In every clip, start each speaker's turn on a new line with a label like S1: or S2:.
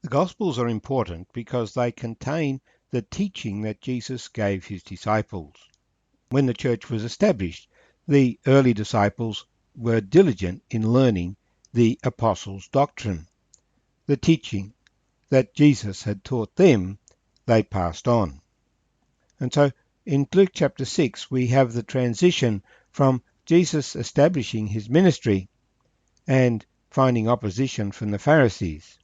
S1: The Gospels are important because they contain the teaching that Jesus gave his disciples. When the church was established, the early disciples were diligent in learning the apostles' doctrine. The teaching that Jesus had taught them, they passed on. And so in Luke chapter 6, we have the transition from Jesus establishing his ministry and finding opposition from the Pharisees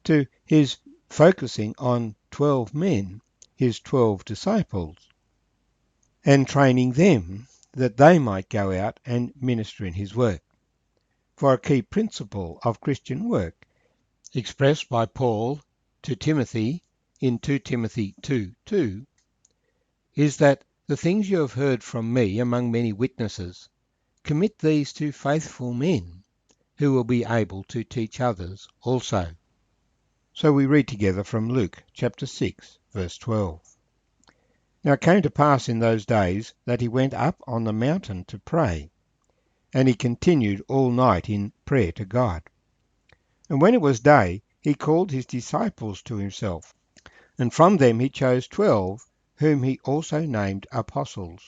S1: to his focusing on 12 men, his 12 disciples, and training them that they might go out and minister in his work. For a key principle of Christian work, expressed by Paul to Timothy in 2 Timothy 2:2, is that the things you have heard from me among many witnesses, commit these to faithful men who will be able to teach others also. So we read together from Luke chapter 6, verse 12. Now it came to pass in those days that he went up on the mountain to pray, and he continued all night in prayer to God. And when it was day, he called his disciples to himself, and from them he chose 12, whom he also named apostles: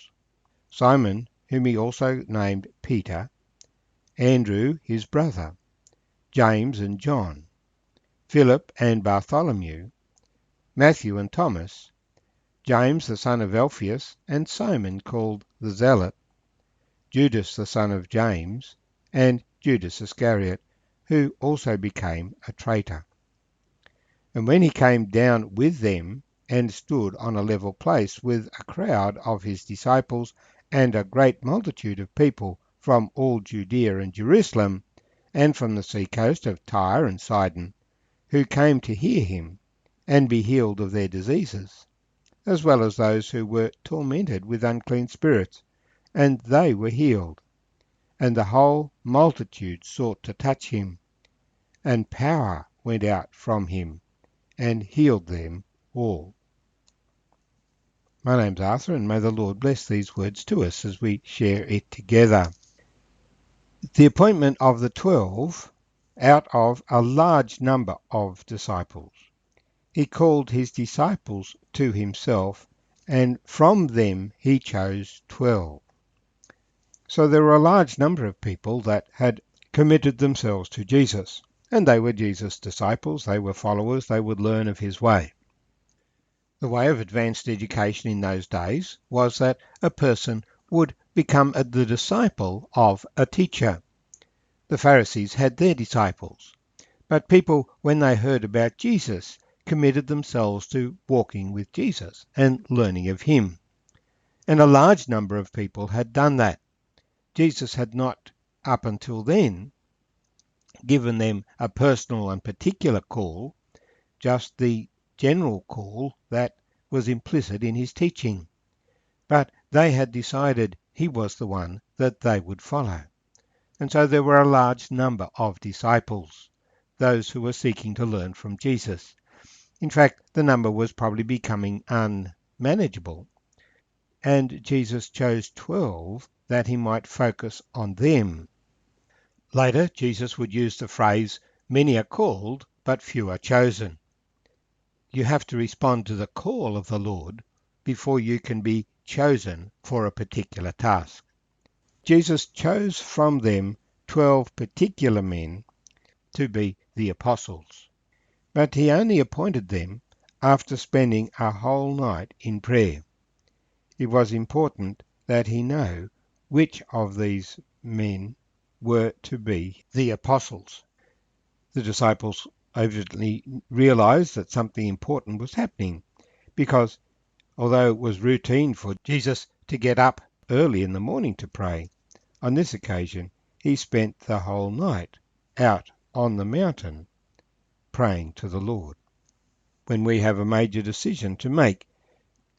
S1: Simon, whom he also named Peter, Andrew his brother, James and John, Philip and Bartholomew, Matthew and Thomas, James the son of Alphaeus, and Simon called the Zealot, Judas the son of James, and Judas Iscariot, who also became a traitor. And when he came down with them, and stood on a level place with a crowd of his disciples and a great multitude of people from all Judea and Jerusalem, and from the sea coast of Tyre and Sidon, who came to hear him, and be healed of their diseases, as well as those who were tormented with unclean spirits, and they were healed. And the whole multitude sought to touch him, and power went out from him, and healed them all. My name's Arthur, and may the Lord bless these words to us as we share it together. The appointment of the 12 out of a large number of disciples. He called his disciples to himself, and from them he chose 12. So there were a large number of people that had committed themselves to Jesus, and they were Jesus' disciples, they were followers, they would learn of his way. The way of advanced education in those days was that a person would become the disciple of a teacher. The Pharisees had their disciples, but people, when they heard about Jesus, committed themselves to walking with Jesus and learning of him. And a large number of people had done that. Jesus had not, up until then, given them a personal and particular call, just the general call that was implicit in his teaching. But they had decided he was the one that they would follow. And so there were a large number of disciples, those who were seeking to learn from Jesus. In fact, the number was probably becoming unmanageable, and Jesus chose 12 that he might focus on them. Later, Jesus would use the phrase, "Many are called, but few are chosen." You have to respond to the call of the Lord before you can be chosen for a particular task. Jesus chose from them 12 particular men to be the apostles. But he only appointed them after spending a whole night in prayer. It was important that he know which of these men were to be the apostles. The disciples evidently realized that something important was happening, because although it was routine for Jesus to get up early in the morning to pray, on this occasion he spent the whole night out on the mountain praying to the Lord. When we have a major decision to make,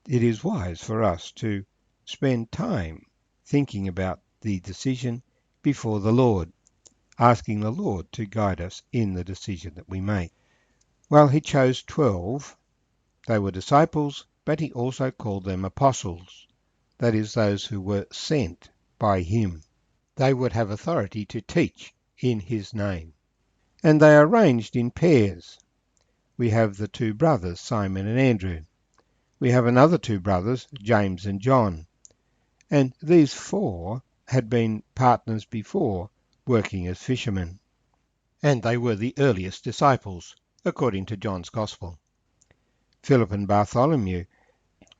S1: it is wise for us to spend time thinking about the decision before the Lord, asking the Lord to guide us in the decision that we make. Well, he chose 12. They were disciples, but he also called them apostles, that is, those who were sent by him. They would have authority to teach in his name. And they arranged in pairs. we have the two brothers, Simon and Andrew. We have another two brothers, James and John. And these four had been partners before, working as fishermen. And they were the earliest disciples, according to John's Gospel. Philip and Bartholomew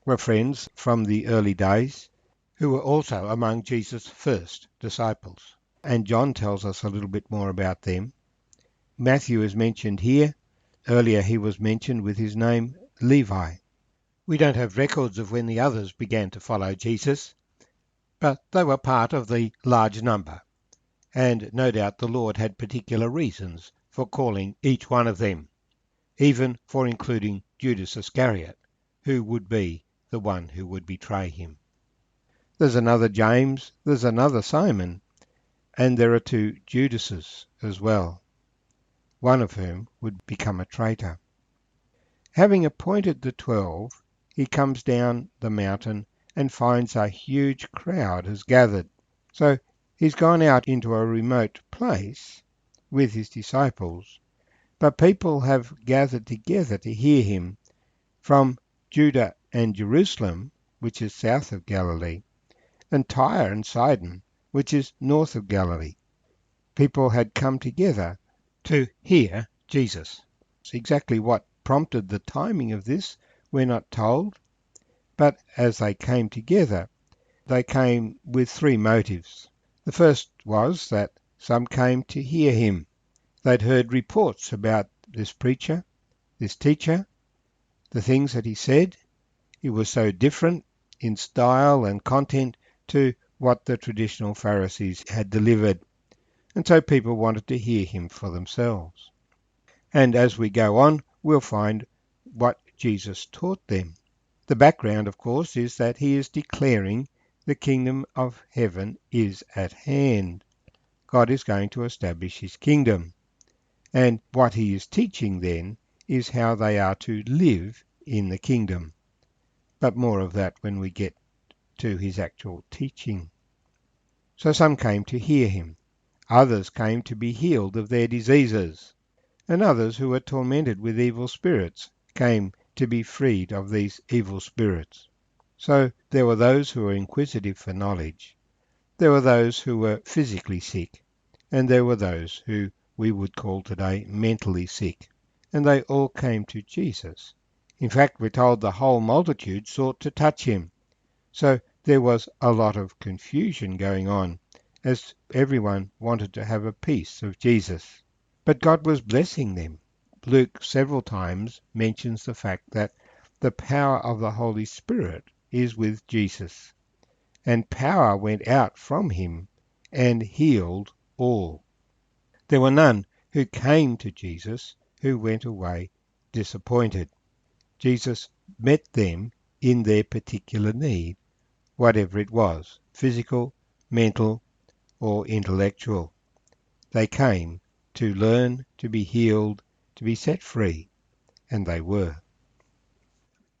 S1: were friends from the early days, who were also among Jesus' first disciples. And John tells us a little bit more about them. Matthew is mentioned here. Earlier he was mentioned with his name Levi. We don't have records of when the others began to follow Jesus, but they were part of the large number. And no doubt the Lord had particular reasons for calling each one of them, even for including Judas Iscariot, who would be the one who would betray him. There's another James, there's another Simon, and there are two Judases as well, one of whom would become a traitor. Having appointed the 12, he comes down the mountain and finds a huge crowd has gathered. So he's gone out into a remote place with his disciples, but people have gathered together to hear him from Judah and Jerusalem, which is south of Galilee, and Tyre and Sidon, which is north of Galilee. People had come together to hear Jesus. Exactly what prompted the timing of this, we're not told, but as they came together, they came with three motives. The first was that some came to hear him. They'd heard reports about this preacher, this teacher, the things that he said. He was so different in style and content to what the traditional Pharisees had delivered, and so people wanted to hear him for themselves. And as we go on, we'll find what Jesus taught them. The background, of course, is that he is declaring the kingdom of heaven is at hand. God is going to establish his kingdom. And what he is teaching then is how they are to live in the kingdom. But more of that when we get to his actual teaching. So some came to hear him. Others came to be healed of their diseases. And others who were tormented with evil spirits came to be freed of these evil spirits. So there were those who were inquisitive for knowledge. There were those who were physically sick. And there were those who we would call today mentally sick. And they all came to Jesus. In fact, we're told the whole multitude sought to touch him. So there was a lot of confusion going on, as everyone wanted to have a piece of Jesus. But God was blessing them. Luke several times mentions the fact that the power of the Holy Spirit is with Jesus, and power went out from him and healed all. There were none who came to Jesus who went away disappointed. Jesus met them in their particular need, whatever it was, physical, mental, or intellectual. They came to learn, to be healed, to be set free, and they were.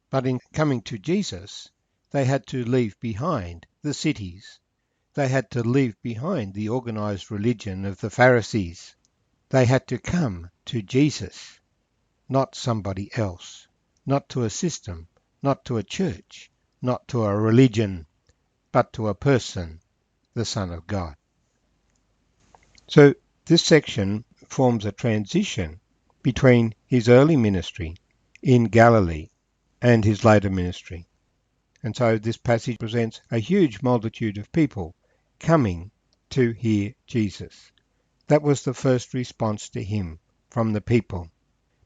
S1: But in coming to Jesus, they had to leave behind the cities. They had to leave behind the organized religion of the Pharisees. They had to come to Jesus, not somebody else, not to a system, not to a church, not to a religion, but to a person, the Son of God. So this section forms a transition between his early ministry in Galilee and his later ministry. And so this passage presents a huge multitude of people coming to hear Jesus. That was the first response to him from the people.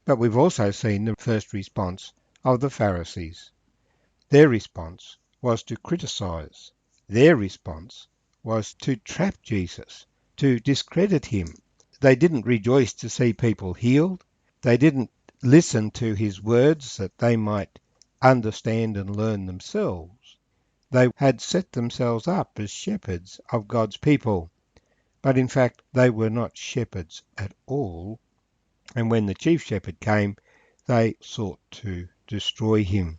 S1: But we've also seen the first response of the Pharisees. Their response was to criticize. Their response was to trap Jesus, to discredit him. They didn't rejoice to see people healed. They didn't listen to his words that they might understand and learn themselves. They had set themselves up as shepherds of God's people. But in fact, they were not shepherds at all. And when the chief shepherd came, they sought to destroy him.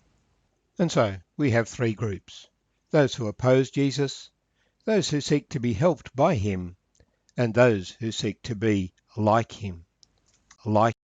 S1: And so we have three groups: those who oppose Jesus, those who seek to be helped by him, and those who seek to be like him. Like